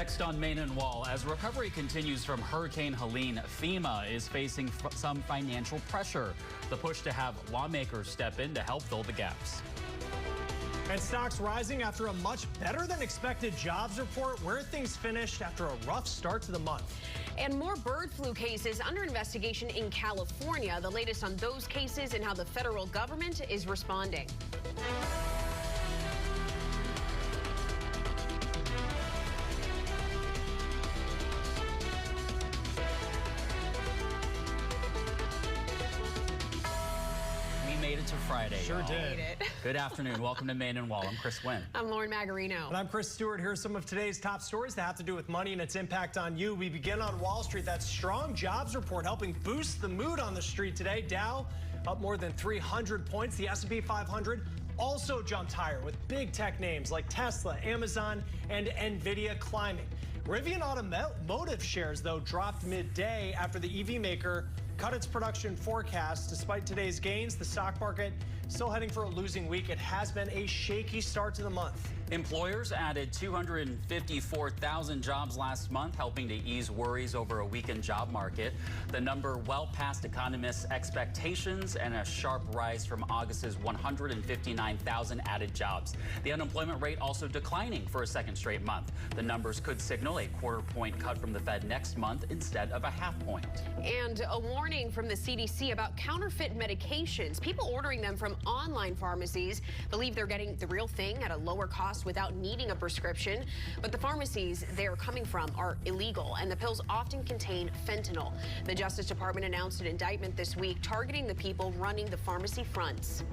Next on Main and Wall, as recovery continues from Hurricane Helene, FEMA is facing some financial pressure. The push to have lawmakers step in to help fill the gaps. And stocks rising after a much better than expected jobs report. Where things finished after a rough start to the month. And more bird flu cases under investigation in California. The latest on those cases and how the federal government is responding. To Friday. Sure did. Good afternoon. Welcome to Main and Wall. I'm Chris Wynn. I'm Lauren Magarino. And I'm Chris Stewart. Here are some of today's top stories that have to do with money and its impact on you. We begin on Wall Street. That strong jobs report helping boost the mood on the street today. Dow up more than 300 points. The S&P 500 also jumped higher with big tech names like Tesla, Amazon, and Nvidia climbing. Rivian Automotive shares, though, dropped midday after the EV maker cut its production forecast. Despite today's gains, the stock market still heading for a losing week. It has been a shaky start to the month. Employers added 254,000 jobs last month, helping to ease worries over a weakened job market. The number well past economists' expectations and a sharp rise from August's 159,000 added jobs. The unemployment rate also declining for a second straight month. The numbers could signal a quarter-point cut from the Fed next month instead of a half-point. And a warning from the CDC about counterfeit medications. People ordering them from online pharmacies believe they're getting the real thing at a lower cost without needing a prescription. But the pharmacies they're coming from are illegal, and the pills often contain fentanyl. The Justice Department announced an indictment this week targeting the people running the pharmacy fronts.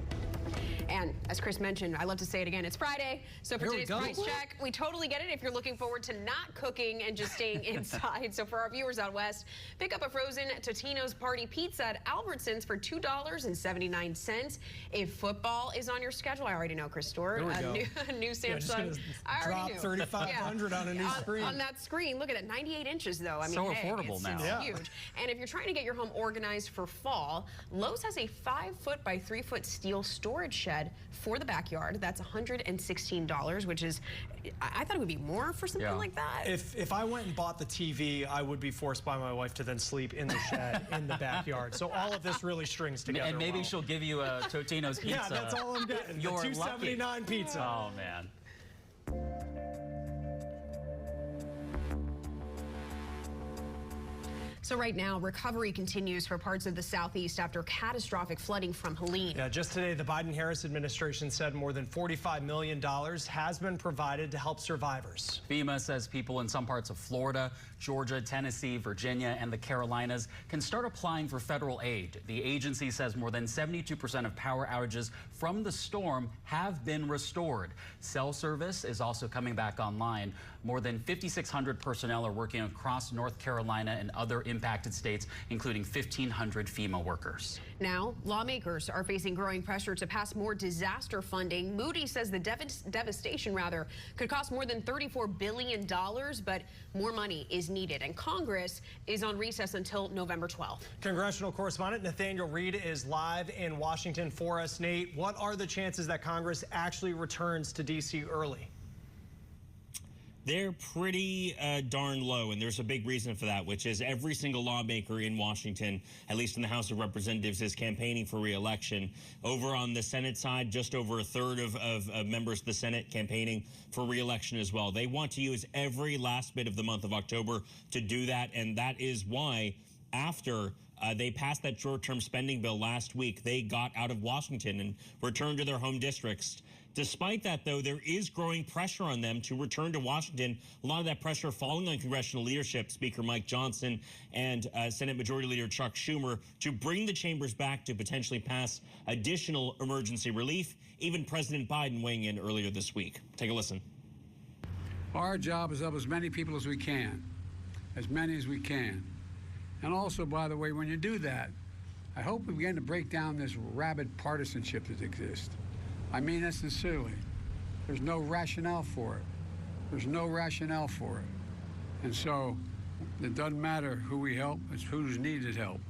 And as Chris mentioned, I love to say it again, it's Friday. So for today's price check, we totally get it if you're looking forward to not cooking and just staying inside. So for our viewers out west, pick up a frozen Totino's Party Pizza at Albertsons for $2.79. If football is on your schedule, I already know, Chris Stewart, a new Samsung. I already drop 3,500 on a new screen. On that screen, look at that, 98 inches though. I mean, so affordable now. It's huge. And if you're trying to get your home organized for fall, Lowe's has a 5-foot by 3-foot steel storage shed for the backyard. That's $116, which is, I thought it would be more for something like that. If I went and bought the TV, I would be forced by my wife to then sleep in the shed in the backyard. So all of this really strings together. And maybe she'll give you a Totino's pizza. Yeah, that's all I'm getting. You're the $2.79 pizza. Oh, man. So right now, recovery continues for parts of the southeast after catastrophic flooding from Helene. Yeah, just today, the Biden-Harris administration said more than $45 million has been provided to help survivors. FEMA says people in some parts of Florida, Georgia, Tennessee, Virginia, and the Carolinas can start applying for federal aid. The agency says more than 72% of power outages from the storm have been restored. Cell service is also coming back online. More than 5,600 personnel are working across North Carolina and other impacted states, including 1,500 FEMA workers. Now, lawmakers are facing growing pressure to pass more disaster funding. Moody says the devastation, could cost more than $34 billion, but more money is needed. And Congress is on recess until November 12th. Congressional correspondent Nathaniel Reed is live in Washington for us. Nate, what are the chances that Congress actually returns to D.C. early? They're pretty darn low, and there's a big reason for that, which is every single lawmaker in Washington, at least in the House of Representatives, is campaigning for re-election. Over on the Senate side, just over a third of members of the Senate campaigning for re-election as well. They want to use every last bit of the month of October to do that, and that is why after they passed that short-term spending bill last week, they got out of Washington and returned to their home districts. Despite that, though, there is growing pressure on them to return to Washington. A lot of that pressure falling on congressional leadership, Speaker Mike Johnson and Senate Majority Leader Chuck Schumer, to bring the chambers back to potentially pass additional emergency relief. Even President Biden weighing in earlier this week. Take a listen. Our job is to help as many people as we can, as many as we can. And also, by the way, when you do that, I hope we begin to break down this rabid partisanship that exists. I mean that sincerely. There's no rationale for it. There's no rationale for it. And so it doesn't matter who we help, it's who's needed help.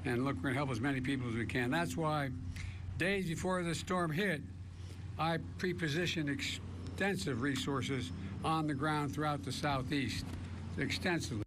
And look, we're going to help as many people as we can. That's why days before the storm hit, I pre-positioned extensive resources on the ground throughout the Southeast, extensively.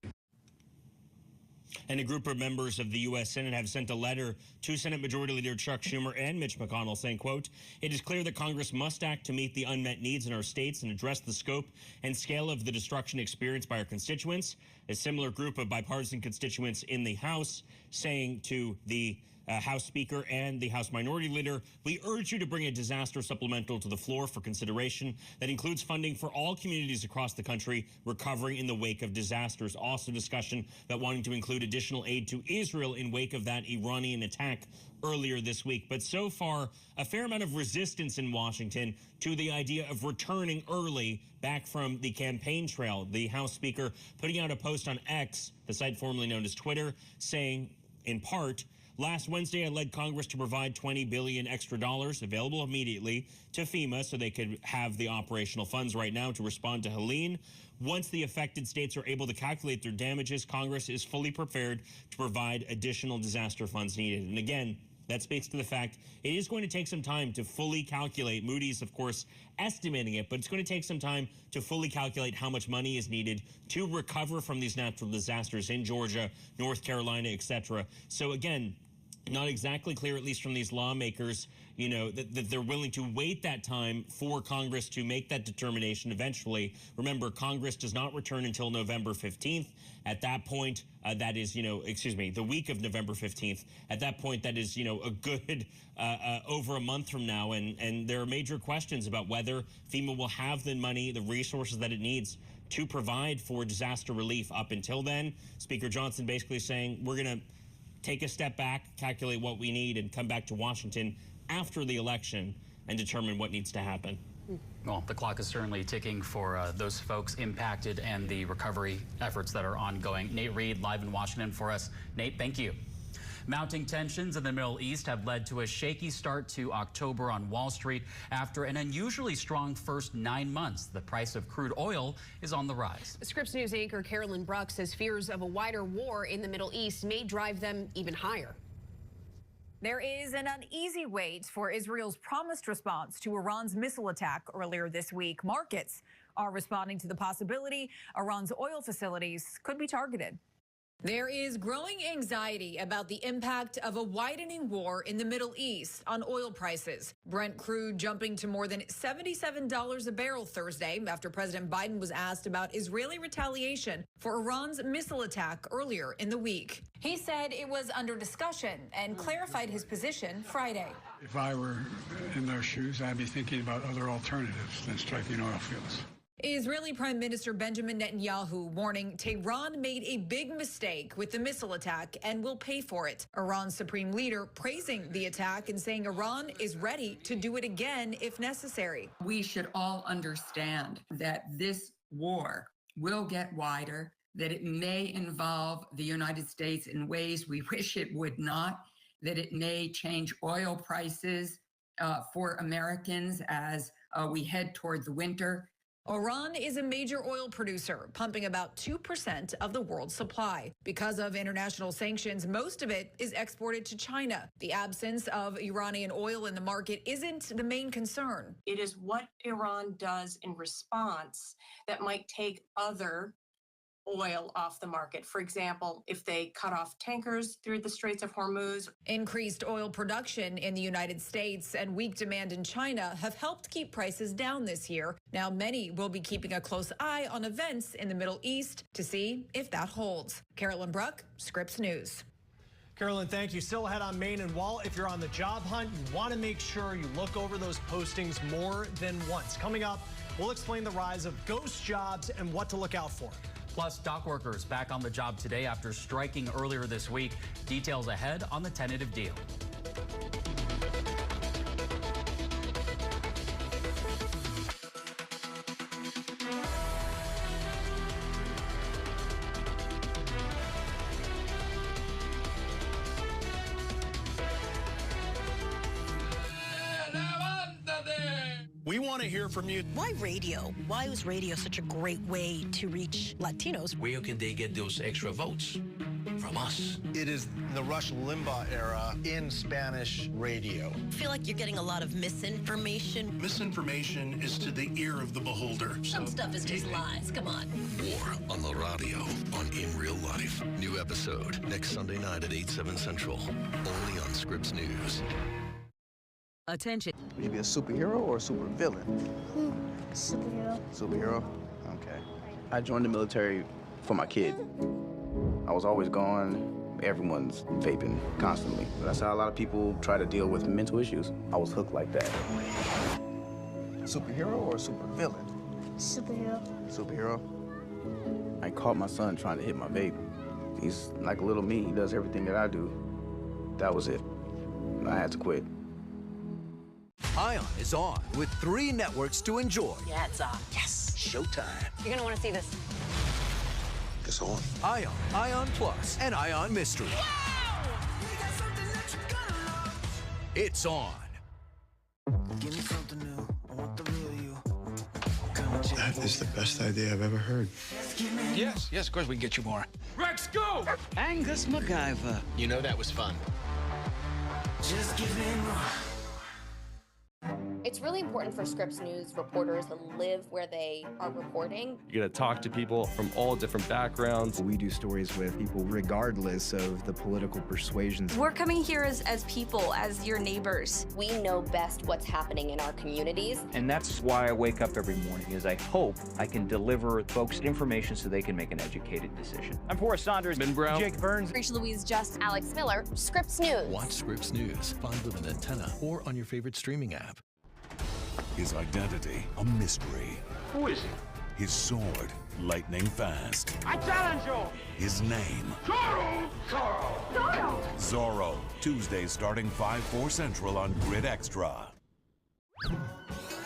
And a group of members of the U.S. Senate have sent a letter to Senate Majority Leader Chuck Schumer and Mitch McConnell saying, quote, "It is clear that Congress must act to meet the unmet needs in our states and address the scope and scale of the destruction experienced by our constituents." A similar group of bipartisan constituents in the House saying to the House Speaker and the House Minority Leader, "We urge you to bring a disaster supplemental to the floor for consideration that includes funding for all communities across the country recovering in the wake of disasters." Also discussion about wanting to include additional aid to Israel in wake of that Iranian attack earlier this week. But so far, a fair amount of resistance in Washington to the idea of returning early back from the campaign trail. The House Speaker putting out a post on X, the site formerly known as Twitter, saying, in part, "Last Wednesday, I led Congress to provide $20 billion extra dollars available immediately to FEMA so they could have the operational funds right now to respond to Helene. Once the affected states are able to calculate their damages, Congress is fully prepared to provide additional disaster funds needed." And again, that speaks to the fact it is going to take some time to fully calculate. Moody's, of course, estimating it, but it's going to take some time to fully calculate how much money is needed to recover from these natural disasters in Georgia, North Carolina, etc. So again, not exactly clear, at least from these lawmakers, that they're willing to wait that time for Congress to make that determination eventually. Remember, Congress does not return until November 15th. At that point, that is, the week of November 15th. At that point, that is, a good over a month from now. And there are major questions about whether FEMA will have the money, the resources that it needs to provide for disaster relief. Up until then, Speaker Johnson basically saying, we're going to take a step back, calculate what we need, and come back to Washington after the election and determine what needs to happen. Well, the clock is certainly ticking for those folks impacted and the recovery efforts that are ongoing. Nate Reed live in Washington for us. Nate, thank you. Mounting tensions in the Middle East have led to a shaky start to October on Wall Street after an unusually strong first 9 months. The price of crude oil is on the rise. Scripps News anchor Carolyn Bruck says fears of a wider war in the Middle East may drive them even higher. There is an uneasy wait for Israel's promised response to Iran's missile attack earlier this week. Markets are responding to the possibility Iran's oil facilities could be targeted. There is growing anxiety about the impact of a widening war in the Middle East on oil prices. Brent crude jumping to more than $77 a barrel Thursday after President Biden was asked about Israeli retaliation for Iran's missile attack earlier in the week. He said it was under discussion and clarified his position Friday. If I were in their shoes, I'd be thinking about other alternatives than striking oil fields. Israeli Prime Minister Benjamin Netanyahu warning Tehran made a big mistake with the missile attack and will pay for it. Iran's supreme leader praising the attack and saying Iran is ready to do it again if necessary. We should all understand that this war will get wider, that it may involve the United States in ways we wish it would not, that it may change oil prices for Americans as we head toward the winter. Iran is a major oil producer, pumping about 2% of the world's supply. Because of international sanctions, most of it is exported to China. The absence of Iranian oil in the market isn't the main concern. It is what Iran does in response that might take other oil off the market. For example, if they cut off tankers through the Straits of Hormuz. Increased oil production in the United States and weak demand in China have helped keep prices down this year. Now, many will be keeping a close eye on events in the Middle East to see if that holds. Carolyn Bruck, Scripps News. Carolyn, thank you. Still ahead on Main and Wall. If you're on the job hunt, you want to make sure you look over those postings more than once. Coming up, we'll explain the rise of ghost jobs and what to look out for. Plus, dock workers back on the job today after striking earlier this week. Details ahead on the tentative deal. We want to hear from you. Why radio? Why was radio such a great way to reach Latinos? Where can they get those extra votes? From from us. It is the Rush Limbaugh era in Spanish radio. I feel like you're getting a lot of misinformation. Misinformation is to the ear of the beholder. Some stuff is just lies. Come on. War on the radio on In Real Life. New episode next Sunday night at 8/7 Central. Only on Scripps News. Attention. Would you be a superhero or a supervillain? Superhero. Superhero? Okay. I joined the military for my kid. I was always gone. Everyone's vaping constantly. That's how a lot of people try to deal with mental issues. I was hooked like that. Superhero or supervillain? Superhero. Superhero? I caught my son trying to hit my vape. He's like a little me. He does everything that I do. That was it. I had to quit. Ion is on with 3 networks to enjoy. Yeah, it's on. Yes, showtime. You're gonna want to see this. It's on. Ion, Ion Plus, and Ion Mystery. It's on. Give me something new. I want the real you. That is the best idea I've ever heard. Yes, of course we can get you more. Rex, go! Angus MacGyver. You know that was fun. Just give me more. It's really important for Scripps News reporters to live where they are reporting. You're going to talk to people from all different backgrounds. We do stories with people regardless of the political persuasions. We're coming here as people, as your neighbors. We know best what's happening in our communities. And that's why I wake up every morning, is I hope I can deliver folks information so they can make an educated decision. I'm Forrest Saunders, Ben Brown, Jake Burns, Rachel Louise Just, Alex Miller, Scripps News. Watch Scripps News, find with an antenna, or on your favorite streaming app. His identity, a mystery. Who is he? His sword, lightning fast. I challenge you! His name, Zorro! Zorro! Zorro! Zorro, Tuesday starting 5/4 Central on Grid Extra.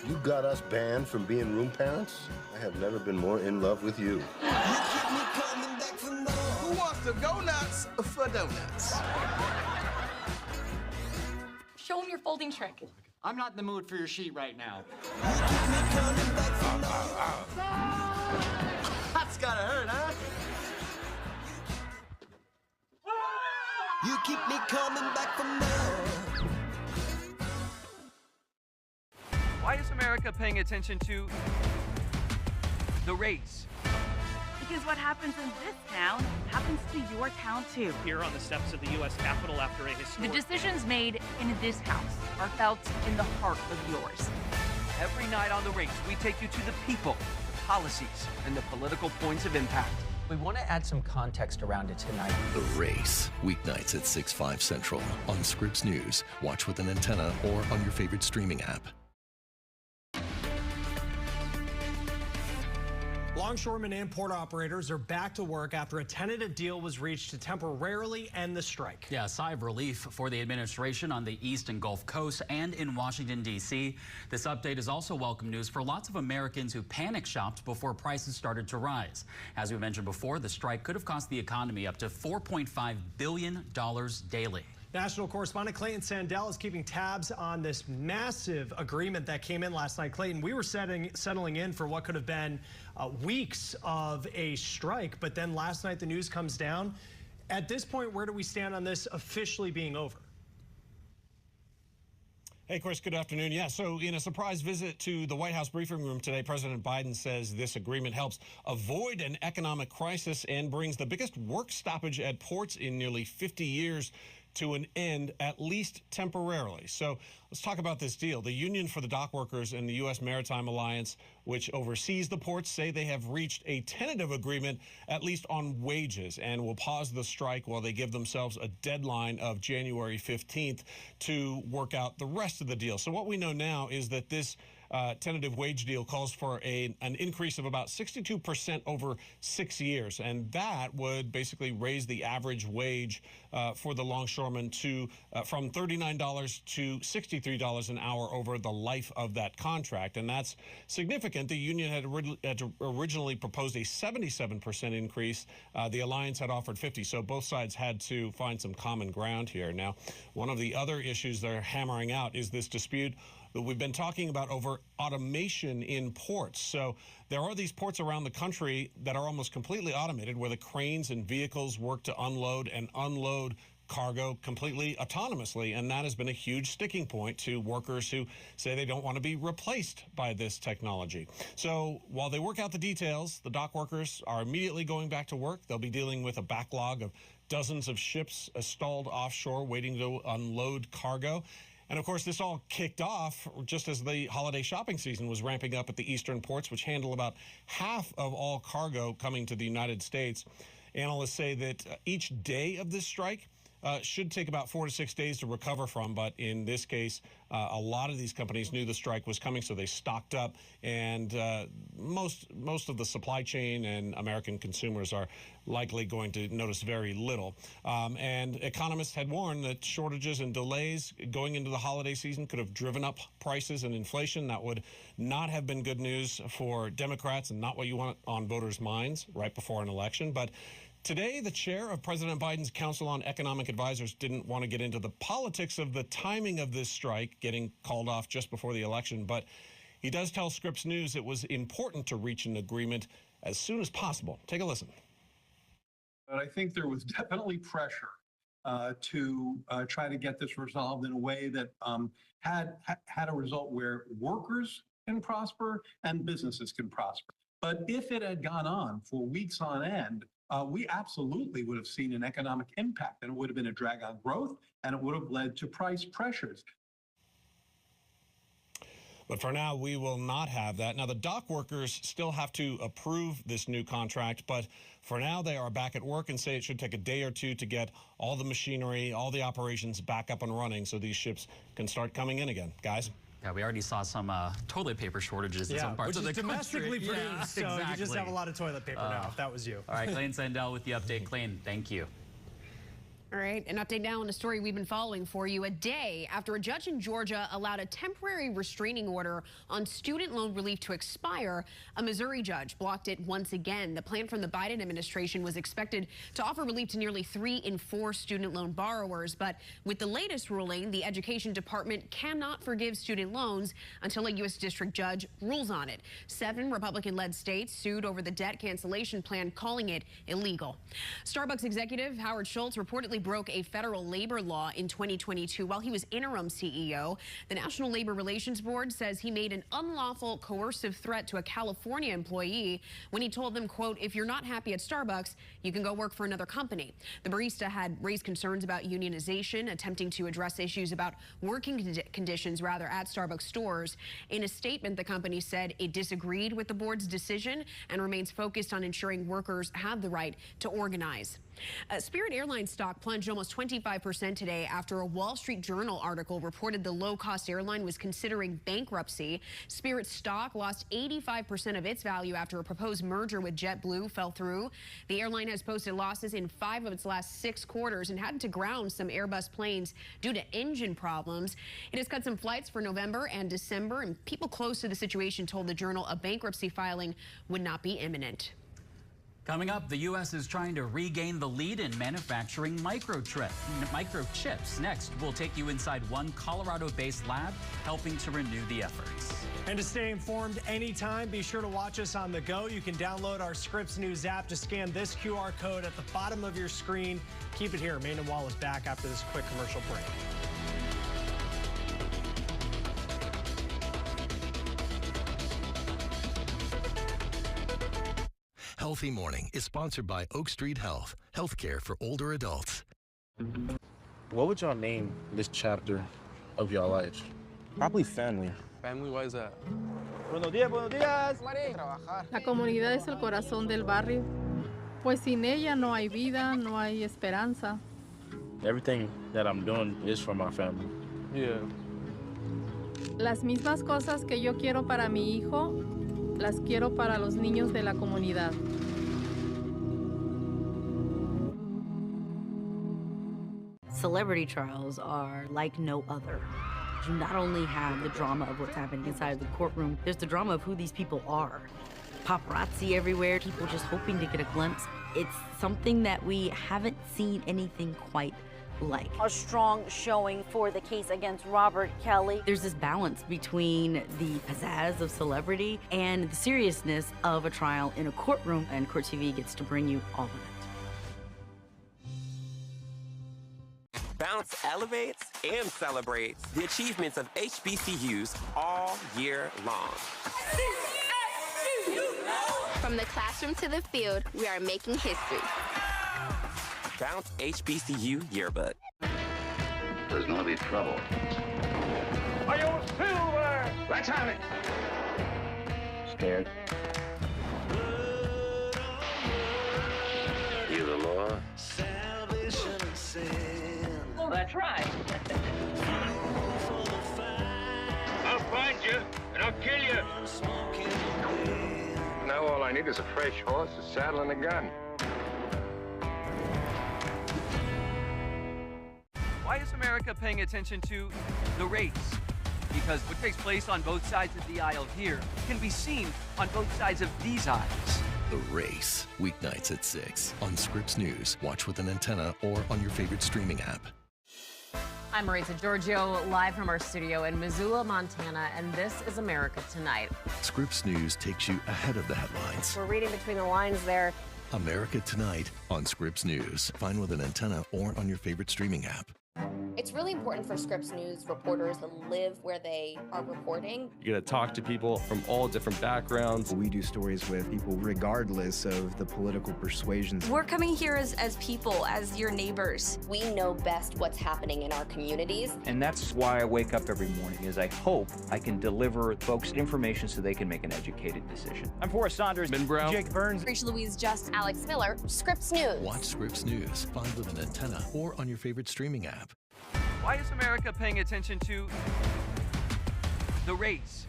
You got us banned from being room parents? I have never been more in love with you. Who wants to go nuts for donuts? Show them your folding trick. I'm not in the mood for your sheet right now. That's gotta hurt, huh? You keep me coming back for more. Why is America paying attention to the race? Because what happens in this town happens to your town too. Here on the steps of the U.S. Capitol after a historic... The decisions made in this house are felt in the heart of yours. Every night on the race, we take you to the people, the policies, and the political points of impact. We want to add some context around it tonight. The Race, weeknights at 6/5 Central on Scripps News. Watch with an antenna or on your favorite streaming app. Longshoremen and port operators are back to work after a tentative deal was reached to temporarily end the strike. Yeah, a sigh of relief for the administration on the East and Gulf Coast and in Washington, D.C. This update is also welcome news for lots of Americans who panic shopped before prices started to rise. As we mentioned before, the strike could have cost the economy up to $4.5 billion daily. National correspondent Clayton Sandell is keeping tabs on this massive agreement that came in last night. Clayton, we were settling in for what could have been weeks of a strike, but then last night the news comes down. At this point, where do we stand on this officially being over? Hey, Chris, good afternoon. Yeah, so in a surprise visit to the White House briefing room today, President Biden says this agreement helps avoid an economic crisis and brings the biggest work stoppage at ports in nearly 50 years to an end, at least temporarily. So let's talk about this deal. The Union for the Dock Workers and the U.S. Maritime Alliance, which oversees the ports, say they have reached a tentative agreement, at least on wages, and will pause the strike while they give themselves a deadline of January 15th to work out the rest of the deal. So what we know now is that this tentative wage deal calls for an increase of about 62% over 6 years, and that would basically raise the average wage for the longshoremen to from $39 to $63 an hour over the life of that contract, and that's significant. The union had originally proposed a 77% increase. The alliance had offered 50, so both sides had to find some common ground here. Now, one of the other issues they're hammering out is this dispute that we've been talking about over automation in ports. So there are these ports around the country that are almost completely automated, where the cranes and vehicles work to unload and unload cargo completely autonomously, and that has been a huge sticking point to workers who say they don't want to be replaced by this technology. So while they work out the details, the dock workers are immediately going back to work. They'll be dealing with a backlog of dozens of ships stalled offshore waiting to unload cargo. And of course, this all kicked off just as the holiday shopping season was ramping up at the eastern ports, which handle about half of all cargo coming to the United States. Analysts say that each day of this strike should take about 4 to 6 days to recover from, but in this case, a lot of these companies knew the strike was coming, so they stocked up, and most of the supply chain and American consumers are likely going to notice very little. And economists had warned that shortages and delays going into the holiday season could have driven up prices and inflation. That would not have been good news for Democrats and not what you want on voters' minds right before an election. But today, the chair of President Biden's Council on Economic Advisors didn't want to get into the politics of the timing of this strike getting called off just before the election, but he does tell Scripps News it was important to reach an agreement as soon as possible. Take a listen. But I think there was definitely pressure to try to get this resolved in a way that had a result where workers can prosper and businesses can prosper. But if it had gone on for weeks on end, we absolutely would have seen an economic impact, and it would have been a drag on growth, and it would have led to price pressures. But for now, we will not have that. Now, the dock workers still have to approve this new contract, but for now, they are back at work and say it should take a day or two to get all the machinery, all the operations back up and running so these ships can start coming in again. Guys? Yeah, we already saw some toilet paper shortages in some parts of the country. Domestically produced, so exactly. you just have a lot of toilet paper now, if that was you. All right, Clayton Sandell with the update. Clayton, thank you. All right, an update now on a story we've been following for you. A day after a judge in Georgia allowed a temporary restraining order on student loan relief to expire, a Missouri judge blocked it once again. The plan from the Biden administration was expected to offer relief to nearly 3 in 4 student loan borrowers. But with the latest ruling, the Education Department cannot forgive student loans until a U.S. district judge rules on it. 7 Republican-led states sued over the debt cancellation plan, calling it illegal. Starbucks executive Howard Schultz reportedly broke a federal labor law in 2022 while he was interim CEO. The National Labor Relations Board says he made an unlawful coercive threat to a California employee when he told them, quote, if you're not happy at Starbucks, you can go work for another company. The barista had raised concerns about unionization, attempting to address issues about working conditions rather at Starbucks stores. In a statement, the company said it disagreed with the board's decision and remains focused on ensuring workers have the right to organize. Spirit Airlines stock plunged almost 25% today after a Wall Street Journal article reported the low-cost airline was considering bankruptcy. Spirit stock lost 85% of its value after a proposed merger with JetBlue fell through. The airline has posted losses in 5 of its last 6 quarters and had to ground some Airbus planes due to engine problems. It has cut some flights for November and December, and people close to the situation told the Journal a bankruptcy filing would not be imminent. Coming up, the U.S. is trying to regain the lead in manufacturing microchips. Next, we'll take you inside one Colorado-based lab helping to renew the efforts. And to stay informed anytime, be sure to watch us on the go. You can download our Scripps News app. Just scan this QR code at the bottom of your screen. Keep it here. Main and Wall is back after this quick commercial break. Healthy Morning is sponsored by Oak Street Health, healthcare for older adults. What would y'all name this chapter of your life? Probably family. Family, why is that? Buenos días, buenos días. La comunidad es el corazón del barrio, pues sin ella no hay vida, no hay esperanza. Everything that I'm doing is for my family. Yeah. Las mismas cosas que yo quiero para mi hijo, las quiero para los niños de la comunidad. Celebrity trials are like no other. You not only have the drama of what's happening inside the courtroom, there's the drama of who these people are. Paparazzi everywhere, people just hoping to get a glimpse. It's something that we haven't seen anything quite like. A strong showing for the case against Robert Kelly. There's this balance between the pizzazz of celebrity and the seriousness of a trial in a courtroom, and Court TV gets to bring you all of it. Bounce elevates and celebrates the achievements of HBCUs all year long. From the classroom to the field, we are making history. Bounce HBCU Yearbook. There's gonna be trouble. Are you silver? Let's have it. Scared? You the law? Oh, that's right. I'll find you, and I'll kill you. Now all I need is a fresh horse, a saddle, and a gun. Why is America paying attention to the race? Because what takes place on both sides of the aisle here can be seen on both sides of these aisles. The Race, weeknights at 6 on Scripps News. Watch with an antenna or on your favorite streaming app. I'm Marisa Giorgio, live from our studio in Missoula, Montana, and this is America Tonight. Scripps News takes you ahead of the headlines. We're reading between the lines there. America Tonight on Scripps News. Find with an antenna or on your favorite streaming app. It's really important for Scripps News reporters to live where they are reporting. You get to talk to people from all different backgrounds. We do stories with people regardless of the political persuasions. We're coming here as people, as your neighbors. We know best what's happening in our communities. And that's why I wake up every morning, is I hope I can deliver folks information so they can make an educated decision. I'm Forrest Saunders, Ben Brown, Jake Burns, Rachel Louise Just, Alex Miller, Scripps News. Watch Scripps News. Find with an antenna or on your favorite streaming app. Why is America paying attention to the race?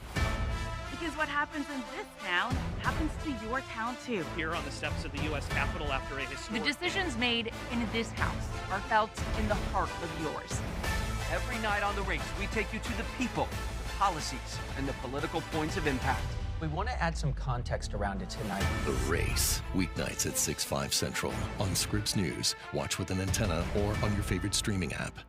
Because what happens in this town happens to your town too. Here on the steps of the U.S. Capitol after a The historic... decisions made in this house are felt in the heart of yours. Every night on the race, we take you to the people, the policies, and the political points of impact. We want to add some context around it tonight. The Race, weeknights at 6, 5 Central on Scripps News. Watch with an antenna or on your favorite streaming app.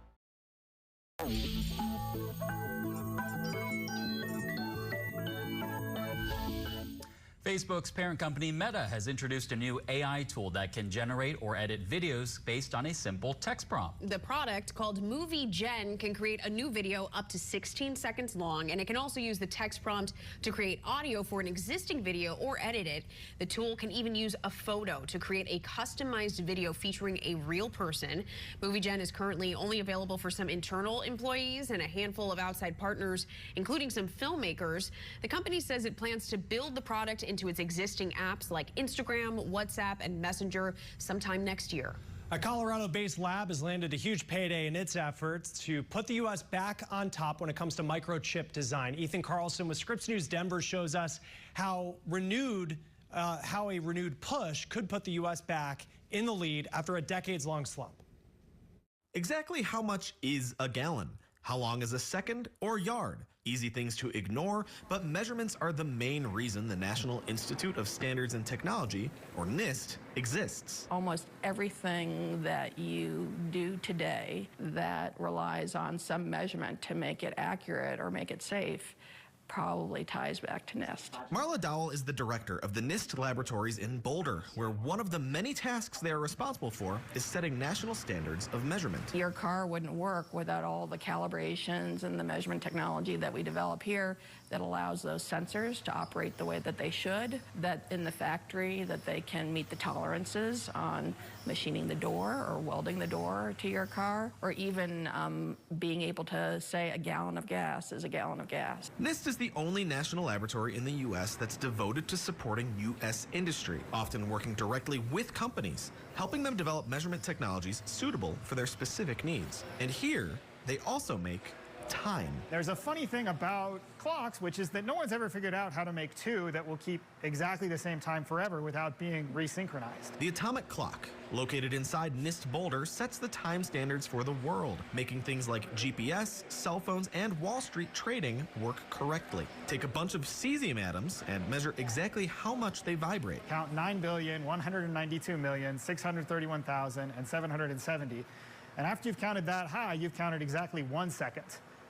Facebook's parent company Meta has introduced a new AI tool that can generate or edit videos based on a simple text prompt. The product, called Movie Gen, can create a new video up to 16 seconds long, and it can also use the text prompt to create audio for an existing video or edit it. The tool can even use a photo to create a customized video featuring a real person. Movie Gen is currently only available for some internal employees and a handful of outside partners, including some filmmakers. The company says it plans to build the product into its existing apps like Instagram, WhatsApp, and Messenger sometime next year. A Colorado-based lab has landed a huge payday in its efforts to put the U.S. back on top when it comes to microchip design. Ethan Carlson with Scripps News Denver shows us how a renewed push could put the U.S. back in the lead after a decades-long slump. Exactly how much is a gallon? How long is a second or yard? Easy things to ignore, but measurements are the main reason the National Institute of Standards and Technology, or NIST, exists. Almost everything that you do today that relies on some measurement to make it accurate or make it safe probably ties back to NIST. Marla Dowell is the director of the NIST laboratories in Boulder, where one of the many tasks they are responsible for is setting national standards of measurement. Your car wouldn't work without all the calibrations and the measurement technology that we develop here that allows those sensors to operate the way that they should, that in the factory that they can meet the tolerances on machining the door or welding the door to your car, or even being able to say a gallon of gas is a gallon of gas. NIST is the only national laboratory in the U.S. that's devoted to supporting U.S. industry, often working directly with companies, helping them develop measurement technologies suitable for their specific needs. And here, they also make time. There's a funny thing about clocks, which is that no one's ever figured out how to make two that will keep exactly the same time forever without being resynchronized. The atomic clock, located inside NIST Boulder, sets the time standards for the world, making things like GPS, cell phones, and Wall Street trading work correctly. Take a bunch of cesium atoms and measure exactly how much they vibrate. Count 9,192,631,770. And after you've counted that high, you've counted exactly 1 second.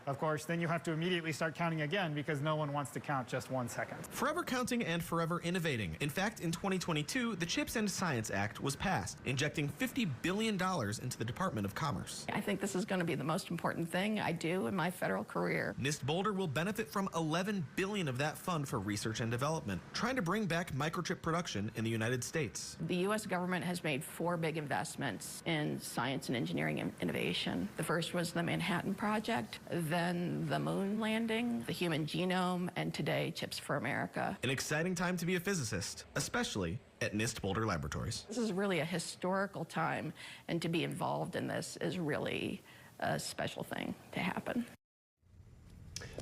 Of course, then you have to immediately start counting again because no one wants to count just 1 second. Forever counting and forever innovating. In fact, in 2022, the CHIPS and Science Act was passed, injecting $50 billion into the Department of Commerce. I think this is going to be the most important thing I do in my federal career. NIST Boulder will benefit from $11 billion of that fund for research and development, trying to bring back microchip production in the United States. The U.S. government has made 4 big investments in science and engineering and innovation. The first was the Manhattan Project, then the moon landing, the human genome, and today, Chips for America. An exciting time to be a physicist, especially at NIST Boulder Laboratories. This is really a historical time, and to be involved in this is really a special thing to happen.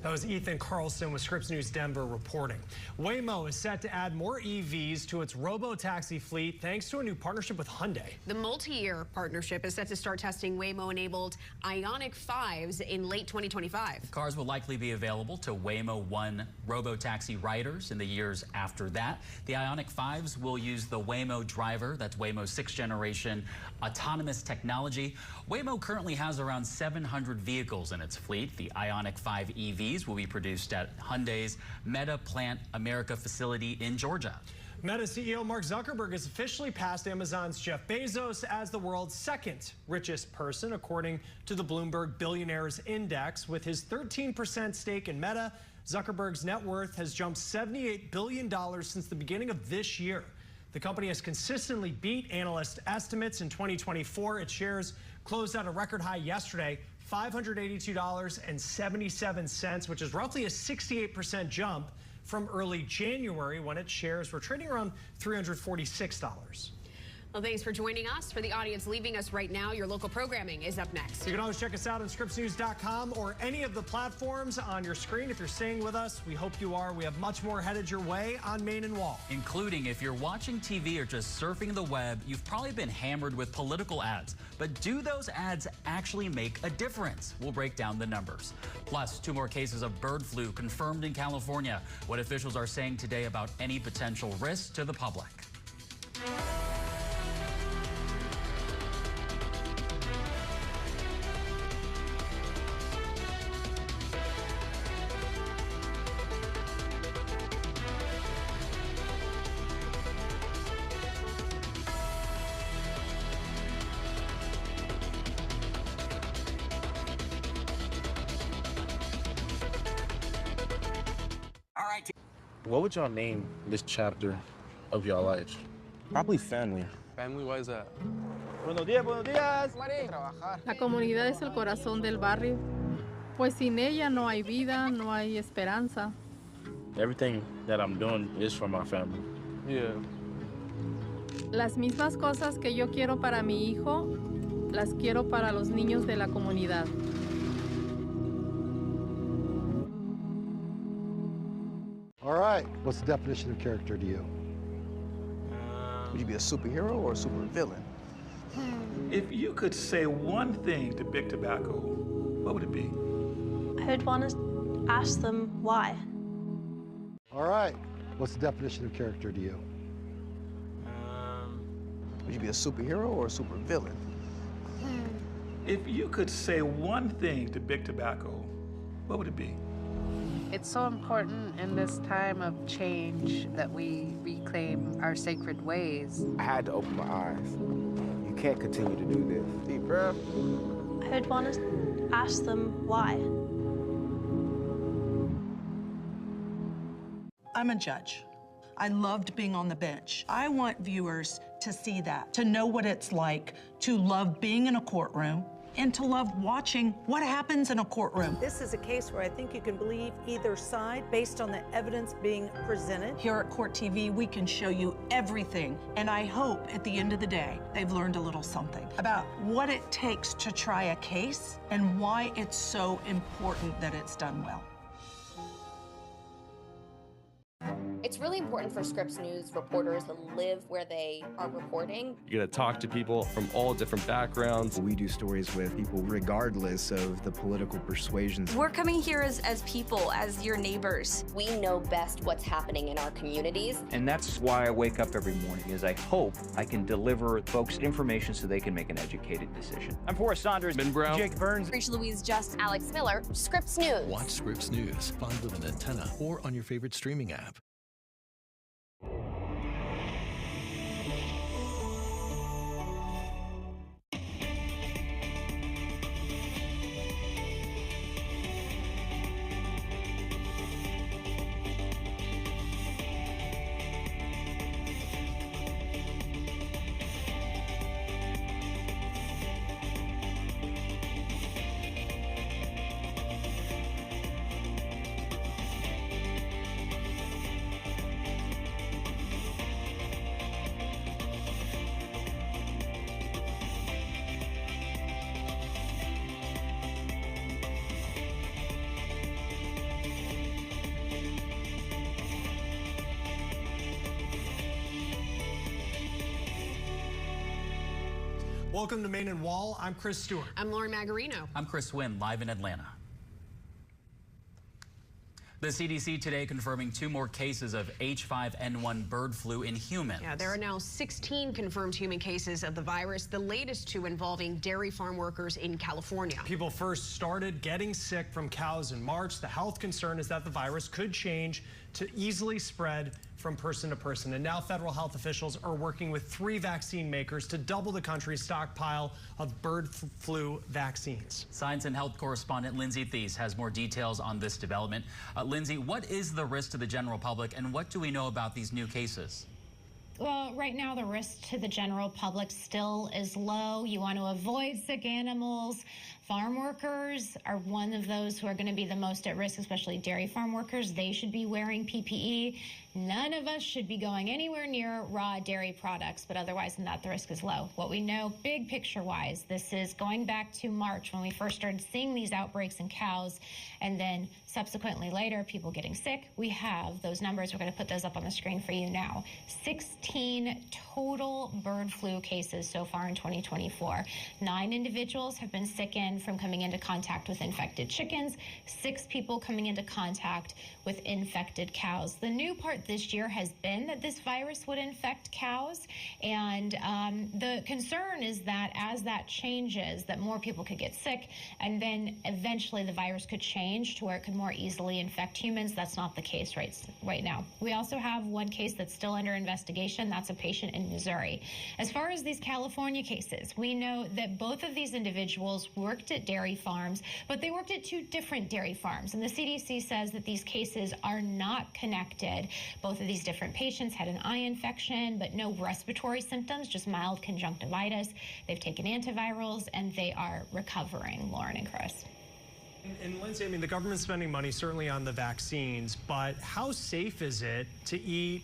That was Ethan Carlson with Scripps News Denver reporting. Waymo is set to add more EVs to its robo-taxi fleet thanks to a new partnership with Hyundai. The multi-year partnership is set to start testing Waymo-enabled Ioniq 5s in late 2025. Cars will likely be available to Waymo One robo-taxi riders in the years after that. The Ioniq 5s will use the Waymo driver, that's Waymo's 6th generation autonomous technology. Waymo currently has around 700 vehicles in its fleet. The Ioniq 5 EVs will be produced at Hyundai's Meta Plant America facility in Georgia. Meta CEO Mark Zuckerberg has officially passed Amazon's Jeff Bezos as the world's 2nd richest person, according to the Bloomberg Billionaires Index. With his 13% stake in Meta, Zuckerberg's net worth has jumped $78 billion since the beginning of this year. The company has consistently beat analyst estimates. In 2024, its shares closed at a record high yesterday, $582.77, which is roughly a 68% jump from early January when its shares were trading around $346. Well, thanks for joining us. For the audience leaving us right now, your local programming is up next. You can always check us out on ScripsNews.com or any of the platforms on your screen. If you're staying with us, we hope you are. We have much more headed your way on Main and Wall. Including if you're watching TV or just surfing the web, you've probably been hammered with political ads. But do those ads actually make a difference? We'll break down the numbers. Plus, 2 more cases of bird flu confirmed in California. What officials are saying today about any potential risks to the public. What would y'all name this chapter of your life? Probably family. Family, why is that? Buenos días, buenos días. La comunidad es el corazón del barrio, pues sin ella no hay vida, no hay esperanza. Everything that I'm doing is for my family. Yeah. Las mismas cosas que yo quiero para mi hijo, las quiero para los niños de la comunidad. All right, what's the definition of character to you? Would you be a superhero or a supervillain? If you could say one thing to Big Tobacco, what would it be? I would want to ask them why. All right, what's the definition of character to you? Would you be a superhero or a supervillain? If you could say one thing to Big Tobacco, what would it be? It's so important in this time of change that we reclaim our sacred ways. I had to open my eyes. You can't continue to do this. Deep breath. I would want to ask them why. I'm a judge. I loved being on the bench. I want viewers to see that, to know what it's like to love being in a courtroom, and to love watching what happens in a courtroom. This is a case where I think you can believe either side based on the evidence being presented. Here at Court TV, we can show you everything, and I hope at the end of the day, they've learned a little something about what it takes to try a case and why it's so important that it's done well. It's It's really important for Scripps News reporters to live where they are reporting. You're going to talk to people from all different backgrounds. We do stories with people regardless of the political persuasions. We're coming here as people, as your neighbors. We know best what's happening in our communities. And that's why I wake up every morning, is I hope I can deliver folks information so they can make an educated decision. I'm Forrest Saunders, Ben Brown, Jake Burns, Rachel Louise Just, Alex Miller, Scripps News. Watch Scripps News 5 with an antenna or on your favorite streaming app. Welcome to Main and Wall. I'm Chris Stewart. I'm Lauren Magarino. I'm Chris Wynn, live in Atlanta. The CDC today confirming 2 more cases of H5N1 bird flu in humans. Yeah, there are now 16 confirmed human cases of the virus, the latest 2 involving dairy farm workers in California. People first started getting sick from cows in March. The health concern is that the virus could change to easily spread from person to person. And now federal health officials are working with 3 vaccine makers to double the country's stockpile of bird flu vaccines. Science and health correspondent Lindsay Thies has more details on this development. Lindsay, what is the risk to the general public and what do we know about these new cases? Well, right now the risk to the general public still is low. You want to avoid sick animals. Farm workers are one of those who are going to be the most at risk, especially dairy farm workers. They should be wearing PPE. None of us should be going anywhere near raw dairy products, but otherwise than that, the risk is low. What we know big picture-wise, this is going back to March when we first started seeing these outbreaks in cows, and then subsequently later, people getting sick. We have those numbers. We're going to put those up on the screen for you now. 16 total bird flu cases so far in 2024. 9 individuals have been sickened from coming into contact with infected chickens. 6 people coming into contact with infected cows. The new part this year has been that this virus would infect cows, and the concern is that as that changes, that more people could get sick, and then eventually the virus could change to where it could more easily infect humans. That's not the case right now. We also have 1 case that's still under investigation. That's a patient in Missouri. As far as these California cases, we know that both of these individuals worked at dairy farms, but they worked at 2 different dairy farms, and the CDC says that these cases are not connected. Both of these different patients had an eye infection, but no respiratory symptoms, just mild conjunctivitis. They've taken antivirals, and they are recovering, Lauren and Chris. And Lindsay, I mean, the government's spending money certainly on the vaccines, but how safe is it to eat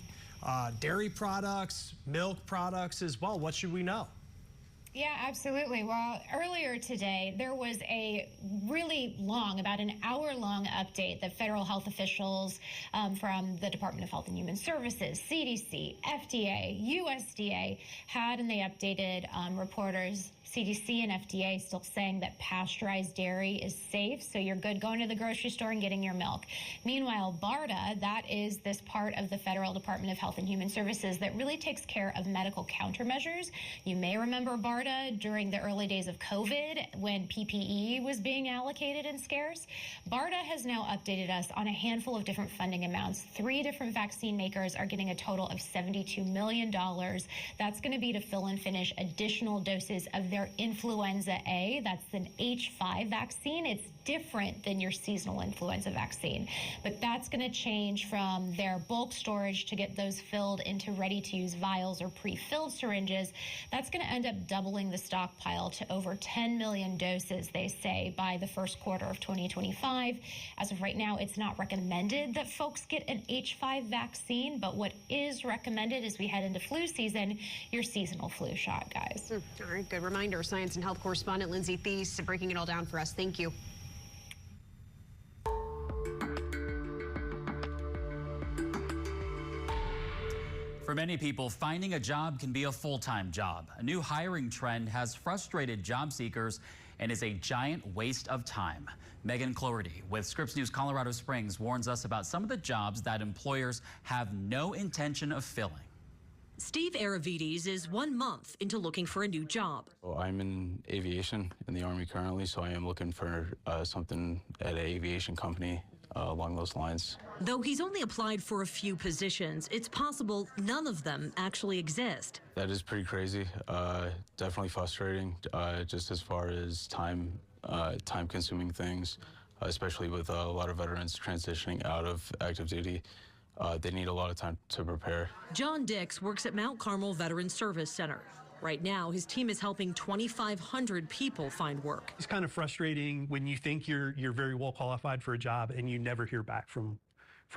dairy products, milk products as well? What should we know? Yeah, absolutely. Well, earlier today, there was a really long, about an hour-long update that federal health officials from the Department of Health and Human Services, CDC, FDA, USDA had, and they updated reporters. CDC and FDA still saying that pasteurized dairy is safe, so you're good going to the grocery store and getting your milk. Meanwhile, BARDA, that is this part of the Federal Department of Health and Human Services that really takes care of medical countermeasures. You may remember BARDA during the early days of COVID when PPE was being allocated and scarce. BARDA has now updated us on a handful of different funding amounts. 3 different vaccine makers are getting a total of $72 million. That's going to be to fill and finish additional doses of their influenza A. That's an H5 vaccine. It's different than your seasonal influenza vaccine, but that's going to change from their bulk storage to get those filled into ready-to-use vials or pre-filled syringes. That's going to end up doubling the stockpile to over 10 million doses, they say, by the first quarter of 2025. As of right now, it's not recommended that folks get an H5 vaccine, but what is recommended as we head into flu season, your seasonal flu shot, guys. All right, good reminder. Science and health correspondent Lindsay Thies breaking it all down for us. Thank you. For many people, finding a job can be a full-time job. A new hiring trend has frustrated job seekers and is a giant waste of time. Megan Cloherty with Scripps News Colorado Springs warns us about some of the jobs that employers have no intention of filling. Steve Aravides is 1 month into looking for a new job. Well, I'm in aviation in the Army currently, so I am looking for something at an aviation company along those lines. Though he's only applied for a few positions, it's possible none of them actually exist. That is pretty crazy. Definitely frustrating, just as far as time-consuming things, especially with a lot of veterans transitioning out of active duty. They need a lot of time to prepare. John Dix works at Mount Carmel Veterans Service Center. Right now, his team is helping 2,500 people find work. It's kind of frustrating when you think you're very well qualified for a job and you never hear back from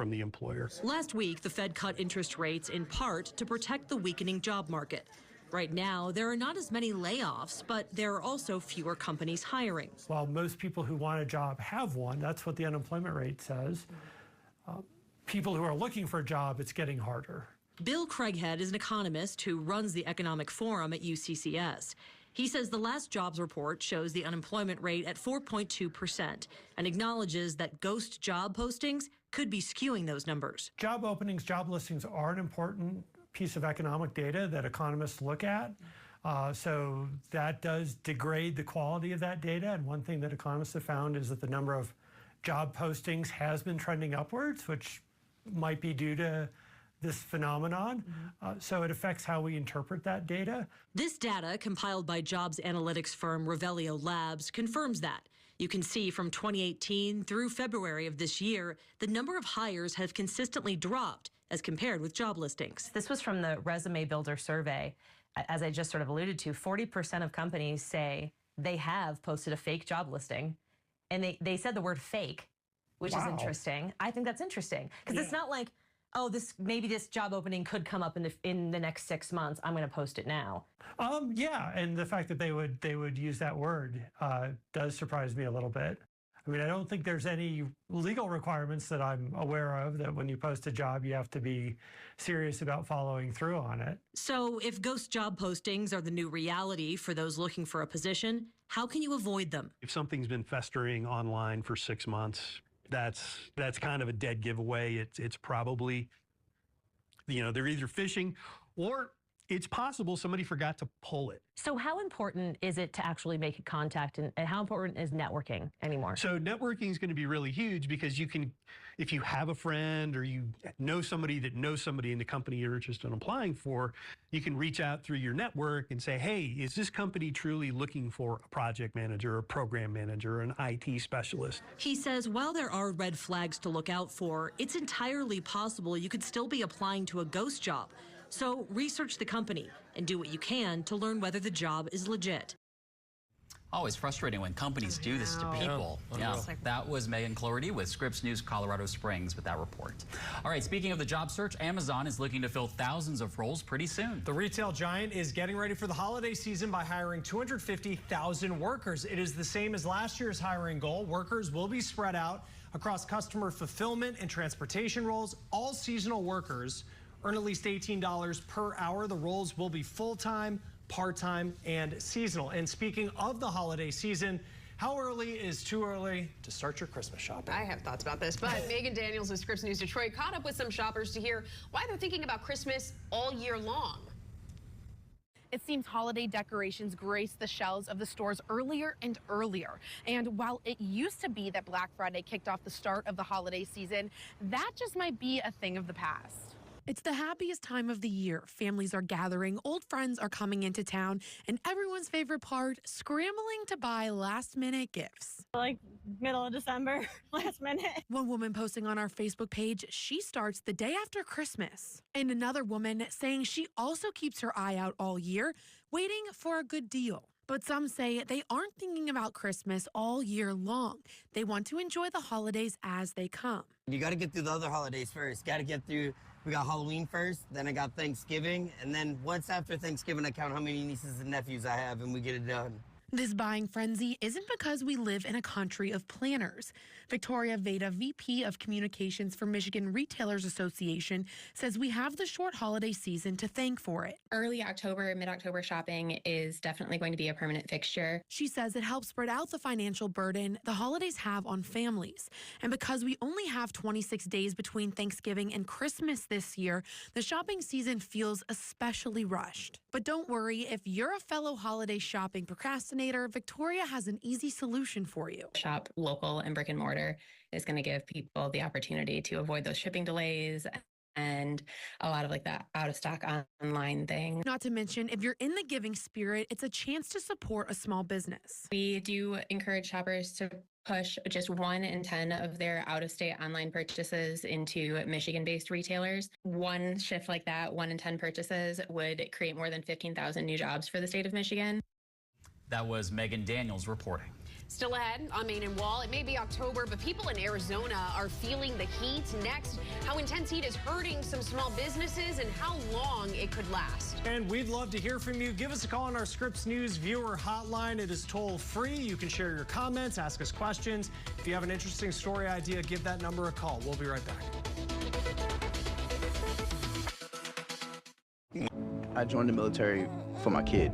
the employer. Last week, the Fed cut interest rates in part to protect the weakening job market. Right now, there are not as many layoffs, but there are also fewer companies hiring. While most people who want a job have one, that's what the unemployment rate says. People who are looking for a job, it's getting harder. Bill Craighead is an economist who runs the Economic Forum at UCCS. He says the last jobs report shows the unemployment rate at 4.2% and acknowledges that ghost job postings could be skewing those numbers. Job openings, job listings are an important piece of economic data that economists look at. So that does degrade the quality of that data. And one thing that economists have found is that the number of job postings has been trending upwards, which might be due to this phenomenon. So it affects how we interpret that data. This data, compiled by jobs analytics firm Revelio Labs, confirms that. You can see from 2018 through February of this year, the number of hires have consistently dropped as compared with job listings. This was from the Resume Builder survey. As I just sort of alluded to, 40% of companies say they have posted a fake job listing, and they said the word fake, which is interesting. I think that's interesting because it's not like, oh, maybe this job opening could come up in the next 6 months. I'm going to post it now. Yeah, and the fact that they would use that word does surprise me a little bit. I mean, I don't think there's any legal requirements that I'm aware of that when you post a job, you have to be serious about following through on it. So if ghost job postings are the new reality for those looking for a position, how can you avoid them? If something's been festering online for 6 months, that's kind of a dead giveaway. It's probably, they're either phishing or it's possible somebody forgot to pull it. So how important is it to actually make contact, and how important is networking anymore? So networking is going to be really huge because you can, if you have a friend or you know somebody that knows somebody in the company you're interested in applying for, you can reach out through your network and say, hey, is this company truly looking for a project manager, a program manager, an IT specialist? He says while there are red flags to look out for, it's entirely possible you could still be applying to a ghost job. So research the company and do what you can to learn whether the job is legit. Always frustrating when companies do this to people. Yeah, that was Megan Cloherty with Scripps News Colorado Springs with that report. All right, speaking of the job search, Amazon is looking to fill thousands of roles pretty soon. The retail giant is getting ready for the holiday season by hiring 250,000 workers. It is the same as last year's hiring goal. Workers will be spread out across customer fulfillment and transportation roles. All seasonal workers earn at least $18 per hour. The roles will be full-time, part-time, and seasonal. And speaking of the holiday season, how early is too early to start your Christmas shopping? I have thoughts about this, but Megan Daniels with Scripps News Detroit caught up with some shoppers to hear why they're thinking about Christmas all year long. It seems holiday decorations grace the shelves of the stores earlier and earlier. And while it used to be that Black Friday kicked off the start of the holiday season, that just might be a thing of the past. It's the happiest time of the year. Families are gathering, old friends are coming into town, and everyone's favorite part, scrambling to buy last-minute gifts. Like middle of December, last minute. One woman posting on our Facebook page, she starts the day after Christmas. And another woman saying she also keeps her eye out all year, waiting for a good deal. But some say they aren't thinking about Christmas all year long. They want to enjoy the holidays as they come. You got to get through the other holidays first. Got to get through. We got Halloween first, then I got Thanksgiving, and then once after Thanksgiving, I count how many nieces and nephews I have, and we get it done. This buying frenzy isn't because we live in a country of planners. Victoria Veda, VP of Communications for Michigan Retailers Association, says we have the short holiday season to thank for it. Early October, mid-October shopping is definitely going to be a permanent fixture. She says it helps spread out the financial burden the holidays have on families. And because we only have 26 days between Thanksgiving and Christmas this year, the shopping season feels especially rushed. But don't worry, if you're a fellow holiday shopping procrastinator, Victoria has an easy solution for you. Shop local and brick and mortar is going to give people the opportunity to avoid those shipping delays and a lot of like that out of stock online thing. Not to mention, if you're in the giving spirit, it's a chance to support a small business. We do encourage shoppers to push just 1 in 10 of their out-of-state online purchases into Michigan-based retailers. One shift like that, 1 in 10 purchases, would create more than 15,000 new jobs for the state of Michigan. That was Megan Daniels reporting. Still ahead on Main and Wall, it may be October, but people in Arizona are feeling the heat. Next, how intense heat is hurting some small businesses and how long it could last. And we'd love to hear from you. Give us a call on our Scripps News viewer hotline. It is toll free. You can share your comments, ask us questions. If you have an interesting story idea, give that number a call. We'll be right back. I joined the military for my kid.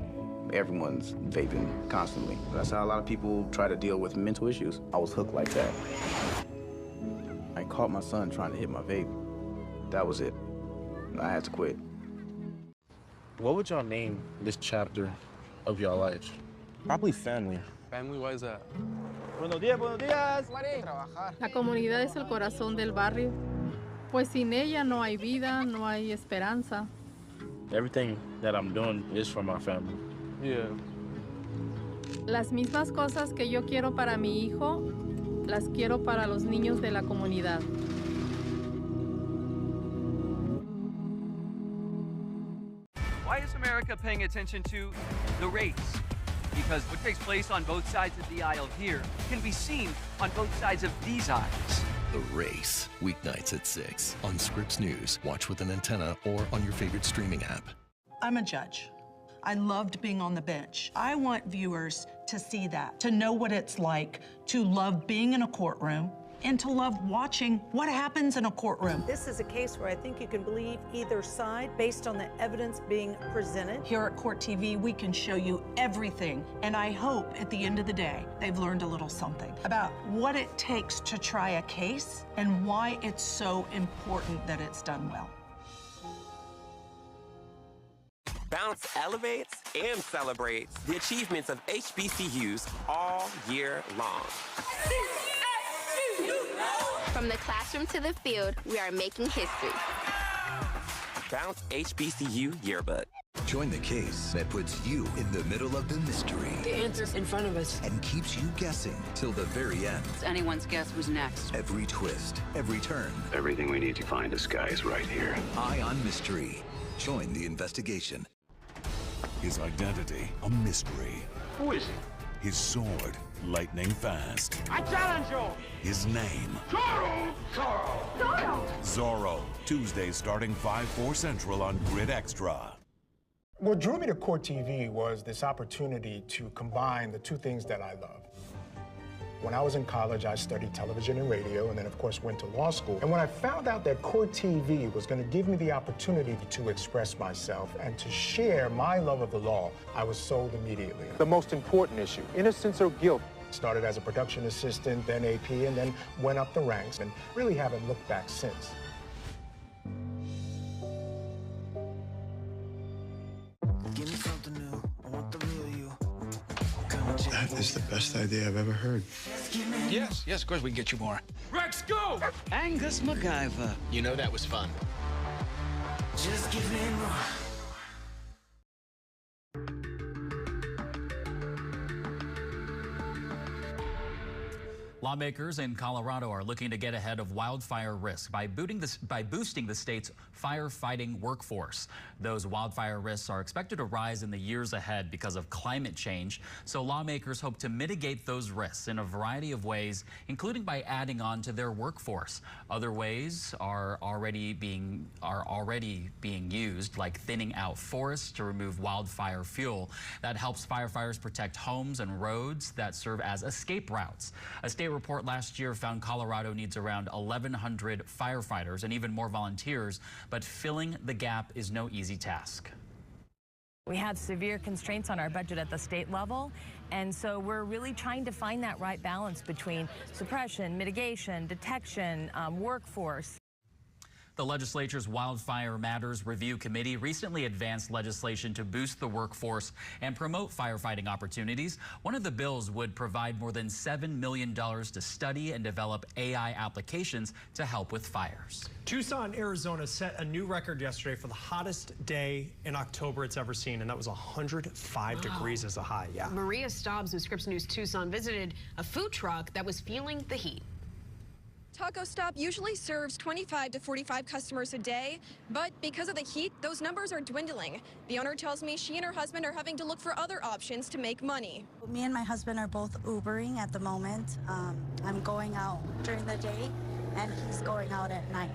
Everyone's vaping constantly. That's how a lot of people try to deal with mental issues. I was hooked like that. I caught my son trying to hit my vape. That was it. I had to quit. What would y'all name this chapter of your life? Probably family. Family, why is that? Buenos días, buenos días. La comunidad es el corazón del barrio, pues sin ella no hay vida, no hay esperanza. Everything that I'm doing is for my family. Yeah. Las mismas cosas que yo quiero para mi hijo, las quiero para los niños de la comunidad. Why is America paying attention to the race? Because what takes place on both sides of the aisle here can be seen on both sides of these aisles. The Race, weeknights at 6 on Scripps News. Watch with an antenna or on your favorite streaming app. I'm a judge. I loved being on the bench. I want viewers to see that, to know what it's like to love being in a courtroom and to love watching what happens in a courtroom. This is a case where I think you can believe either side based on the evidence being presented. Here at Court TV, we can show you everything. And I hope at the end of the day, they've learned a little something about what it takes to try a case and why it's so important that it's done well. Bounce elevates and celebrates the achievements of HBCUs all year long. From the classroom to the field, we are making history. Bounce HBCU Yearbook. Join the case that puts you in the middle of the mystery. The answer's in front of us. And keeps you guessing till the very end. It's anyone's guess who's next. Every twist, every turn. Everything we need to find this guy is right here. Eye on mystery. Join the investigation. His identity, a mystery. Who is he? His sword, lightning fast. I challenge you! His name, Zorro! Zorro! Zorro. Tuesdays starting 5/4 Central on Grid Extra. What drew me to Court TV was this opportunity to combine the two things that I love. When I was in college, I studied television and radio, and then, of course, went to law school. And when I found out that Court TV was going to give me the opportunity to express myself and to share my love of the law, I was sold immediately. The most important issue, innocence or guilt. Started as a production assistant, then AP, and then went up the ranks, and really haven't looked back since. Give me something new. I want the real you. That is the best idea I've ever heard. Yes, of course we can get you more. Rex, go! Angus MacGyver. You know that was fun. Just give me more. Lawmakers in Colorado are looking to get ahead of wildfire risk by boosting the state's firefighting workforce. Those wildfire risks are expected to rise in the years ahead because of climate change. So lawmakers hope to mitigate those risks in a variety of ways, including by adding on to their workforce. Other ways are already being used, like thinning out forests to remove wildfire fuel. That helps firefighters protect homes and roads that serve as escape routes. A state report last year found Colorado needs around 1,100 firefighters and even more volunteers, but filling the gap is no easy task. We have severe constraints on our budget at the state level, and so we're really trying to find that right balance between suppression, mitigation, detection, workforce. The legislature's Wildfire Matters Review Committee recently advanced legislation to boost the workforce and promote firefighting opportunities. One of the bills would provide more than $7 million to study and develop AI applications to help with fires. Tucson, Arizona set a new record yesterday for the hottest day in October it's ever seen, and that was 105 degrees as a high. Yeah. Maria Stobbs with Scripps News Tucson visited a food truck that was feeling the heat. Taco Stop usually serves 25 to 45 customers a day, but because of the heat, those numbers are dwindling. The owner tells me she and her husband are having to look for other options to make money. Me and my husband are both Ubering at the moment. I'm going out during the day, and he's going out at night.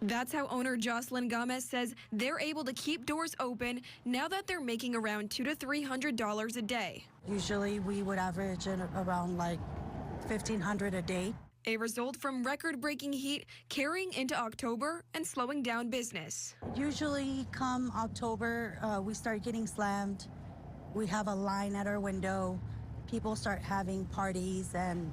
That's how owner Jocelyn Gomez says they're able to keep doors open now that they're making around $200 to $300 a day. Usually we would average around like $1,500 a day. A result from record-breaking heat carrying into October and slowing down business. Usually come October, we start getting slammed. We have a line at our window. People start having parties and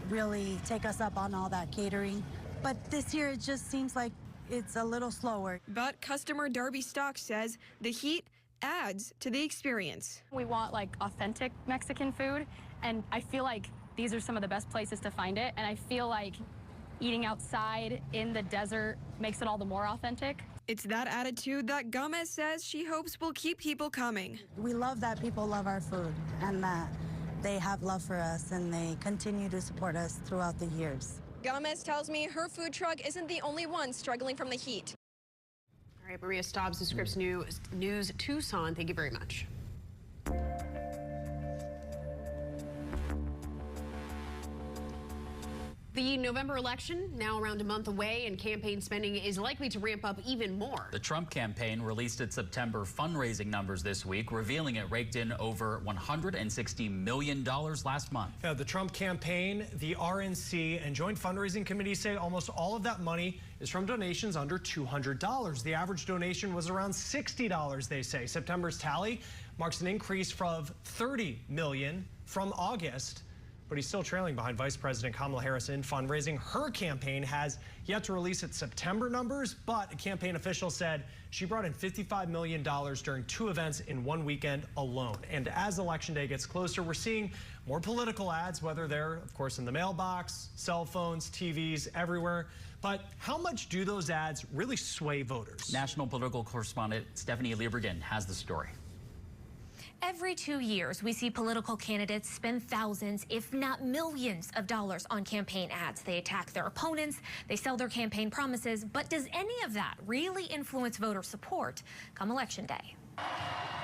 really take us up on all that catering. But this year it just seems like it's a little slower. But customer Darby Stock says the heat adds to the experience. We want like authentic Mexican food, and I feel like these are some of the best places to find it, and I feel like eating outside in the desert makes it all the more authentic. It's that attitude that Gomez says she hopes will keep people coming. We love that people love our food and that they have love for us and they continue to support us throughout the years. Gomez tells me her food truck isn't the only one struggling from the heat. All right, Maria Stobbs of Scripps News Tucson, thank you very much. The November election now around a month away, and campaign spending is likely to ramp up even more. The Trump campaign released its September fundraising numbers this week, revealing it raked in over $160 million last month. Yeah, the Trump campaign, the RNC, and Joint Fundraising Committee say almost all of that money is from donations under $200. The average donation was around $60, they say. September's tally marks an increase of $30 million from August. But he's still trailing behind Vice President Kamala Harris in fundraising. Her campaign has yet to release its September numbers, but a campaign official said she brought in $55 million during 2 events in 1 weekend alone. And as Election Day gets closer, we're seeing more political ads, whether they're, of course, in the mailbox, cell phones, TVs, everywhere. But how much do those ads really sway voters? National political correspondent Stephanie Liebergen has the story. Every 2 years, we see political candidates spend thousands, if not millions of dollars on campaign ads. They attack their opponents, they sell their campaign promises, but does any of that really influence voter support come Election Day?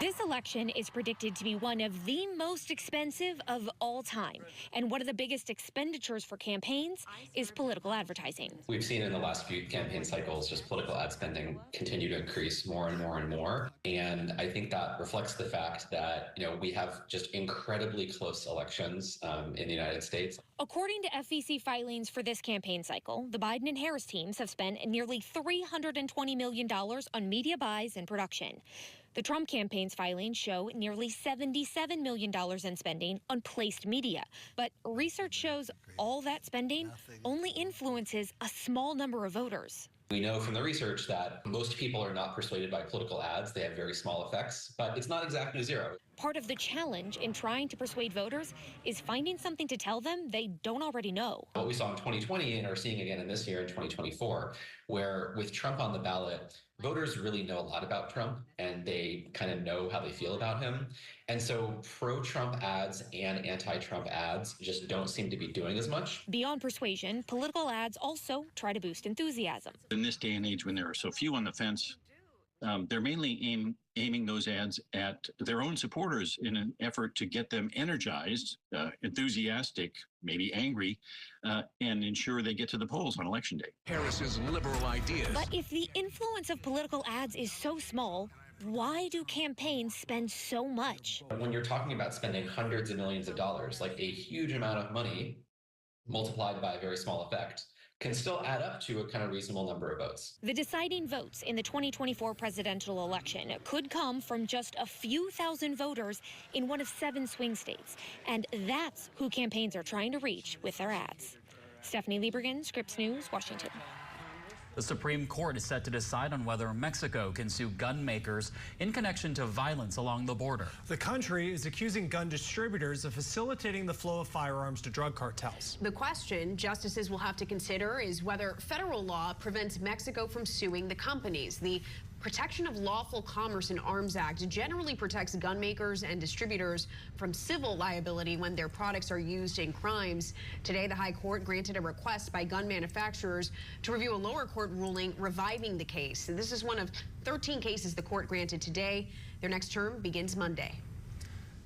This election is predicted to be one of the most expensive of all time. And one of the biggest expenditures for campaigns is political advertising. We've seen in the last few campaign cycles just political ad spending continue to increase more and more and more. And I think that reflects the fact that, we have just incredibly close elections in the United States. According to FEC filings for this campaign cycle, the Biden and Harris teams have spent nearly $320 million on media buys and production. The Trump campaign's filings show nearly $77 million in spending on placed media. But research shows all that spending only influences a small number of voters. We know from the research that most people are not persuaded by political ads. They have very small effects, but it's not exactly zero. Part of the challenge in trying to persuade voters is finding something to tell them they don't already know. What we saw in 2020 and are seeing again in this year in 2024, where with Trump on the ballot, voters really know a lot about Trump and they kind of know how they feel about him. And so pro-Trump ads and anti-Trump ads just don't seem to be doing as as much. Beyond persuasion, political ads also try to boost enthusiasm. In this day and age when there are so few on the fence, they're mainly aiming those ads at their own supporters in an effort to get them energized, enthusiastic, maybe angry, and ensure they get to the polls on Election Day. Harris's liberal ideas. But if the influence of political ads is so small, why do campaigns spend so much? When you're talking about spending hundreds of millions of dollars, like a huge amount of money multiplied by a very small effect, can still add up to a kind of reasonable number of votes. The deciding votes in the 2024 presidential election could come from just a few thousand voters in one of 7 swing states. And that's who campaigns are trying to reach with their ads. Stephanie Liebergen, Scripps News, Washington. The Supreme Court is set to decide on whether Mexico can sue gun makers in connection to violence along the border. The country is accusing gun distributors of facilitating the flow of firearms to drug cartels. The question justices will have to consider is whether federal law prevents Mexico from suing the companies. The Protection of Lawful Commerce in Arms Act generally protects gun makers and distributors from civil liability when their products are used in crimes. Today, the High Court granted a request by gun manufacturers to review a lower court ruling reviving the case. This is one of 13 cases the court granted today. Their next term begins Monday.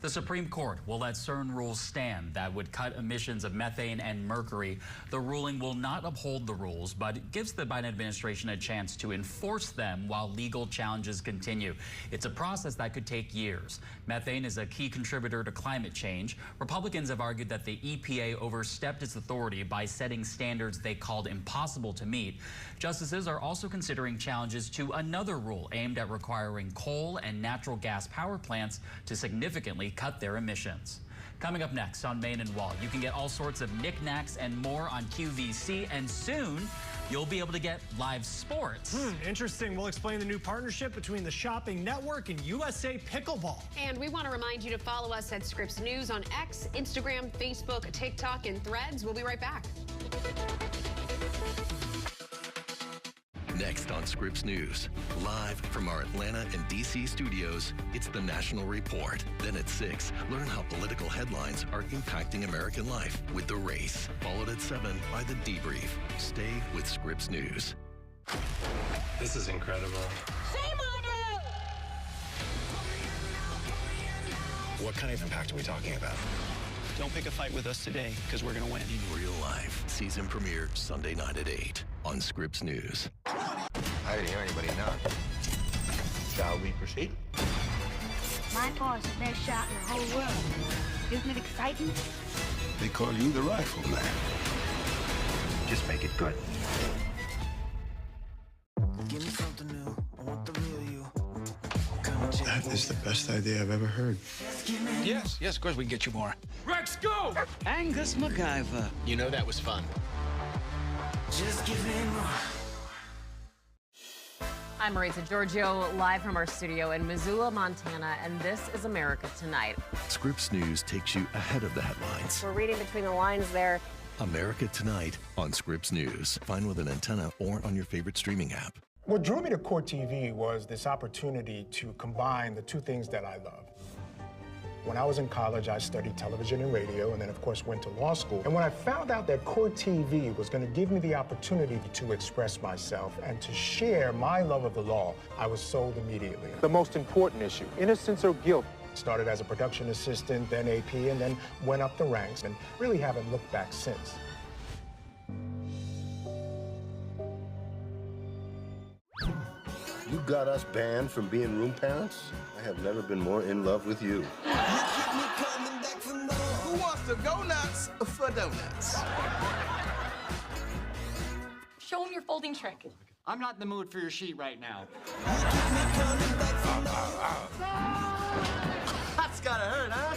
The Supreme Court will let certain rules stand that would cut emissions of methane and mercury. The ruling will not uphold the rules, but it gives the Biden administration a chance to enforce them while legal challenges continue. It's a process that could take years. Methane is a key contributor to climate change. Republicans have argued that the EPA overstepped its authority by setting standards they called impossible to meet. Justices are also considering challenges to another rule aimed at requiring coal and natural gas power plants to significantly cut their emissions. Coming up next on Main and Wall, you can get all sorts of knickknacks and more on QVC, and soon you'll be able to get live sports. Interesting. We'll explain the new partnership between the Shopping Network and USA Pickleball. And we want to remind you to follow us at Scripps News on X, Instagram, Facebook, TikTok, and Threads. We'll be right back. Next on Scripps News, live from our Atlanta and D.C. studios, it's the National Report. Then at 6, learn how political headlines are impacting American life with The Race. Followed at 7 by The Debrief. Stay with Scripps News. This is incredible. What kind of impact are we talking about? Don't pick a fight with us today, because we're going to win. In real life. Season premiere Sunday night at 8 on Scripps News. I didn't hear anybody knock. Shall we proceed? My boy's the best shot in the whole world. Isn't it exciting? They call you the rifleman. Just make it good. Give me something new. I want the real you. That is the best idea I've ever heard. Yes, of course we can get you more. Rex, go! Angus MacGyver. You know that was fun. Just give me more. I'm Maritza Giorgio, live from our studio in Missoula, Montana, and this is America Tonight. Scripps News takes you ahead of the headlines. We're reading between the lines there. America Tonight on Scripps News. Find with an antenna or on your favorite streaming app. What drew me to Court TV was this opportunity to combine the two things that I love. When I was in college, I studied television and radio, and then, of course, went to law school. And when I found out that Court TV was going to give me the opportunity to express myself and to share my love of the law, I was sold immediately. The most important issue, innocence or guilt. Started as a production assistant, then AP, and then went up the ranks, and really haven't looked back since. You got us banned from being room parents? I have never been more in love with you. Who wants to go nuts for donuts? Show him your folding trick. I'm not in the mood for your sheet right now. That's gotta hurt, huh?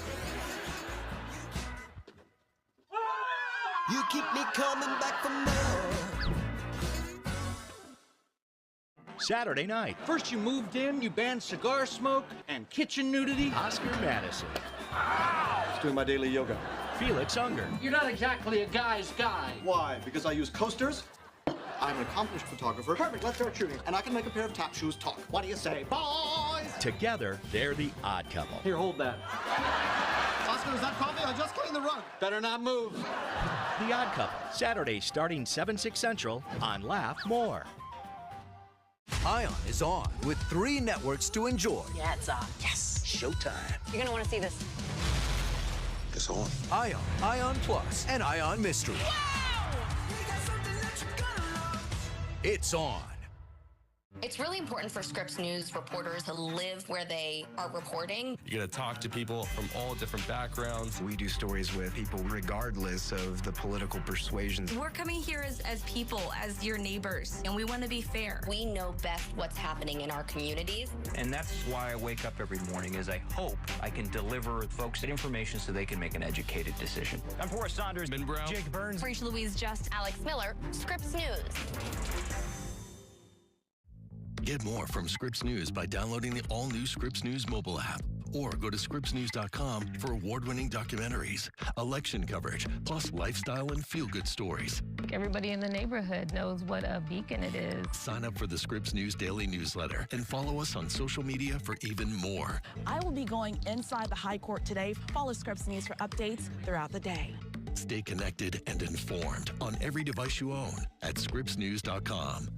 You keep me coming back for more. Saturday night. First you moved in, you banned cigar smoke and kitchen nudity. Oscar Madison. Just doing my daily yoga. Felix Unger. You're not exactly a guy's guy. Why? Because I use coasters? I'm an accomplished photographer. Perfect, let's start shooting. And I can make a pair of tap shoes talk. What do you say, boys? Together, they're the odd couple. Here, hold that. Oscar, is that coffee? I just cleaned the rug. Better not move. The Odd Couple, Saturday starting 7/6 Central on Laugh More. Ion is on with 3 networks to enjoy. Yeah, it's on. Yes, showtime. You're going to want to see this. It's on. Ion, Ion Plus, and Ion Mystery. Wow! It's on. It's really important for Scripps News reporters to live where they are reporting. You're going to talk to people from all different backgrounds. We do stories with people regardless of the political persuasions. We're coming here as people, as your neighbors, and we want to be fair. We know best what's happening in our communities. And that's why I wake up every morning, is I hope I can deliver folks that information so they can make an educated decision. I'm Forrest Saunders, Ben Brown, Jake Burns, Rachel Louise Just, Alex Miller, Scripps News. Get more from Scripps News by downloading the all-new Scripps News mobile app or go to scripsnews.com for award-winning documentaries, election coverage, plus lifestyle and feel-good stories. Everybody in the neighborhood knows what a beacon it is. Sign up for the Scripps News daily newsletter and follow us on social media for even more. I will be going inside the High Court today. Follow Scripps News for updates throughout the day. Stay connected and informed on every device you own at scripsnews.com.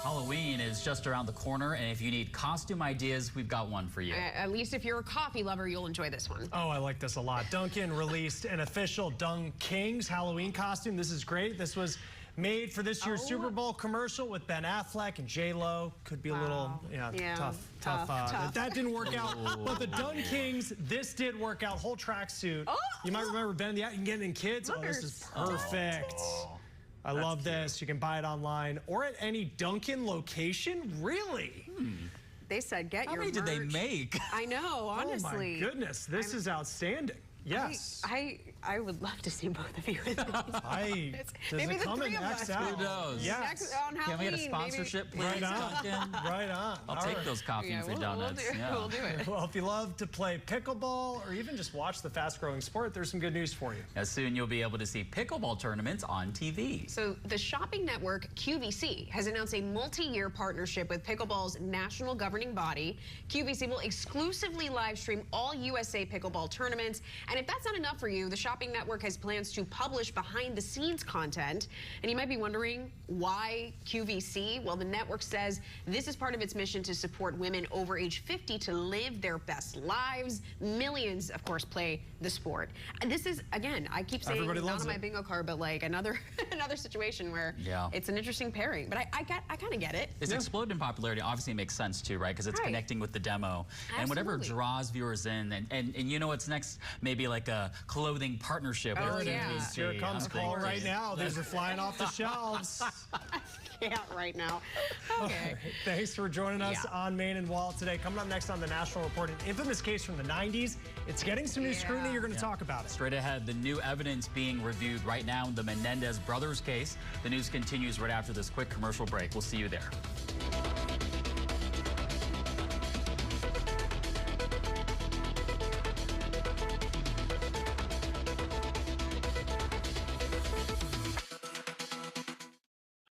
Halloween is just around the corner, and if you need costume ideas, we've got one for you. At least if you're a coffee lover, you'll enjoy this one. Oh, I like this a lot. Dunkin' released an official Dunk Kings Halloween costume. This is great. This was made for this year's Super Bowl commercial with Ben Affleck and J-Lo. Could be a little, tough. That didn't work out. But the Dunk Kings, this did work out. Whole tracksuit. You might remember Ben, you can get it in kids. Oh, this is perfect. I love this. You can buy it online or at any Dunkin' location. Really? They said get your merch. How many did they make? I know, honestly. Oh my goodness, this is outstanding. Yes. I would love to see both of you in these. Does maybe it the come three in of us. XL? Who knows? Yes. On Halloween, can we get a sponsorship, please? Right on. Right on. I'll take those coffee and free donuts. We'll do it. Well, if you love to play pickleball or even just watch the fast-growing sport, there's some good news for you. As soon you'll be able to see pickleball tournaments on TV. So the shopping network QVC has announced a multi-year partnership with pickleball's national governing body. QVC will exclusively live stream all USA pickleball tournaments. And if that's not enough for you, the shopping network has plans to publish behind-the-scenes content. And you might be wondering, why QVC? Well, the network says this is part of its mission to support women over age 50 to live their best lives. Millions, of course, play the sport. And this is, again, I keep saying it's not on my bingo card, but like another situation where it's an interesting pairing. But I kind of get it. It's exploded in popularity. Obviously, it makes sense, too, right? Because it's connecting with the demo. And whatever draws viewers in. And you know what's next? Maybe like a clothing partnership. Here it comes, Paul, right now. These are flying off the shelves. Yeah, right now. Okay. Right. Thanks for joining us on Main and Wall today. Coming up next on the National Report, an infamous case from the 90s. It's getting some new scrutiny. You're going to talk about it. Straight ahead, the new evidence being reviewed right now in the Menendez brothers case. The news continues right after this quick commercial break. We'll see you there.